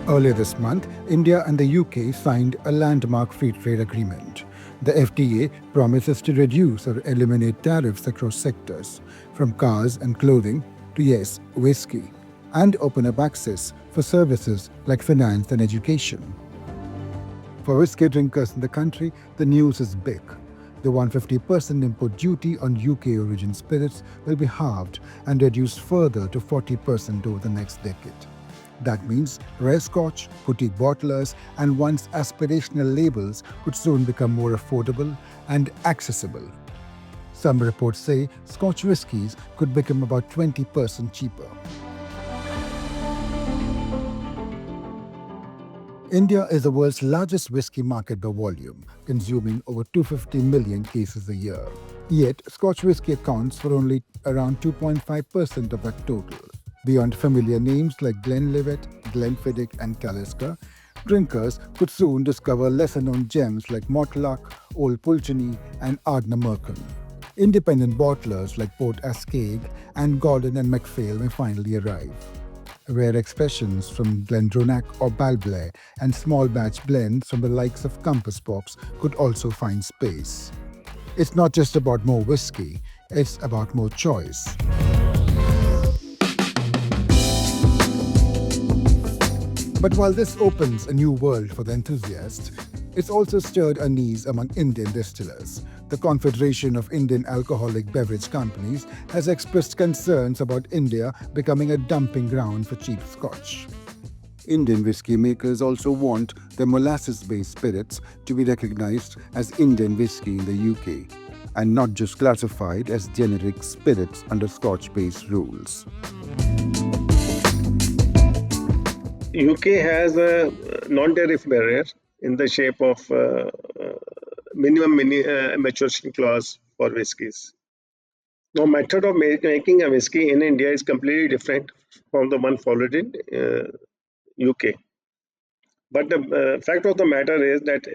Earlier this month, India and the UK signed a landmark free trade agreement. The FTA promises to reduce or eliminate tariffs across sectors, from cars and clothing to, yes, whiskey, and open up access for services like finance and education. For whiskey drinkers in the country, the news is big. The 150% import duty on UK origin spirits will be halved and reduced further to 40% over the next decade. That means rare Scotch, boutique bottlers, and once aspirational labels could soon become more affordable and accessible. Some reports say Scotch whiskies could become about 20% cheaper. India is the world's largest whiskey market by volume, consuming over 250 million cases a year. Yet, Scotch whiskey accounts for only around 2.5% of that total. Beyond familiar names like Glenlivet, Glenfiddich, and Talisker, drinkers could soon discover lesser-known gems like Mortlach, Old Pulteney, and Ardnamurchan. Independent bottlers like Port Ascaig and Gordon and MacPhail may finally arrive. Rare expressions from Glendronach or Balblair and small batch blends from the likes of Compass Pops could also find space. It's not just about more whiskey, it's about more choice. But while this opens a new world for the enthusiast, it's also stirred unease among Indian distillers. The Confederation of Indian Alcoholic Beverage Companies has expressed concerns about India becoming a dumping ground for cheap Scotch. Indian whiskey makers also want their molasses-based spirits to be recognized as Indian whiskey in the UK and not just classified as generic spirits under Scotch-based rules. UK has a non-tariff barrier in the shape of minimum maturation clause for whiskies. Now, method of making a whiskey in India is completely different from the one followed in UK. But the fact of the matter is that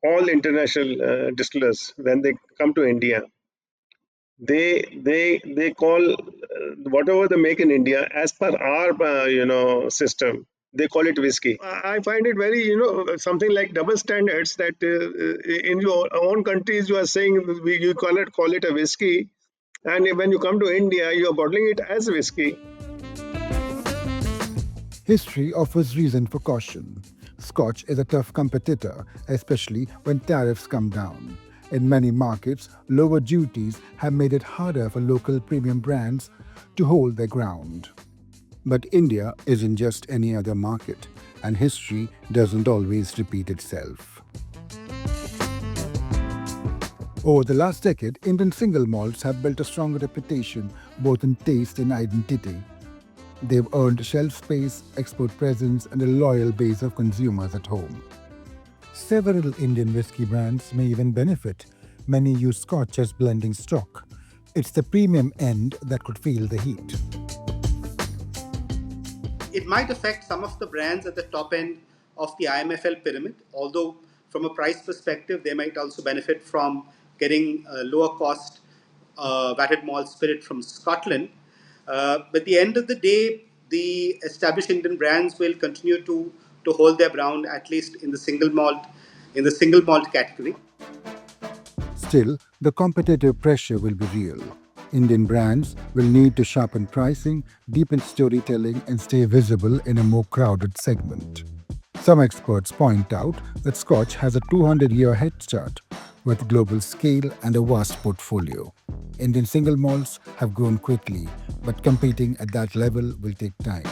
all international distillers, when they come to India, they call whatever they make in India as per our system. They call it whiskey. I find it very something like double standards that in your own countries you are saying you call it a whiskey, and when you come to India you are bottling it as whiskey. History offers reason for caution. Scotch is a tough competitor, especially when tariffs come down. In many markets, lower duties have made it harder for local premium brands to hold their ground. But India isn't just any other market, and history doesn't always repeat itself. Over the last decade, Indian single malts have built a stronger reputation both in taste and identity. They've earned shelf space, export presence, and a loyal base of consumers at home. Several Indian whiskey brands may even benefit. Many use Scotch as blending stock. It's the premium end that could feel the heat. It might affect some of the brands at the top end of the IMFL pyramid, although from a price perspective, they might also benefit from getting a lower cost vatted malt spirit from Scotland. But at the end of the day, the established Indian brands will continue to hold their ground, at least in the single malt category. Still, the competitive pressure will be real. Indian brands will need to sharpen pricing, deepen storytelling, and stay visible in a more crowded segment. Some experts point out that Scotch has a 200-year head start with global scale and a vast portfolio. Indian single malts have grown quickly, but competing at that level will take time.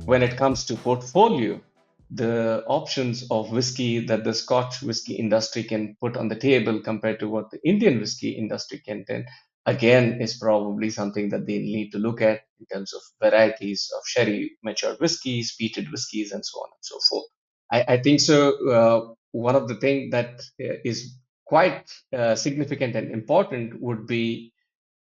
When it comes to portfolio, the options of whiskey that the Scotch whiskey industry can put on the table compared to what the Indian whiskey industry can then again is probably something that they need to look at in terms of varieties of sherry, matured whiskeys, peated whiskeys, and so on and so forth. I think so. One of the things that is quite significant and important would be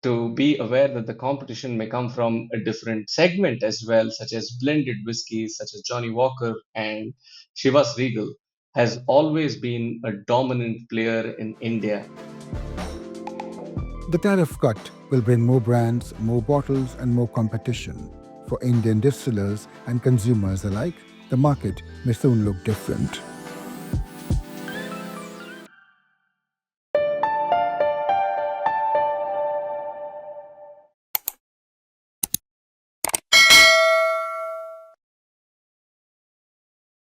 to be aware that the competition may come from a different segment as well, such as blended whiskies, such as Johnny Walker and Chivas Regal, has always been a dominant player in India. The tariff cut will bring more brands, more bottles, and more competition. For Indian distillers and consumers alike, the market may soon look different.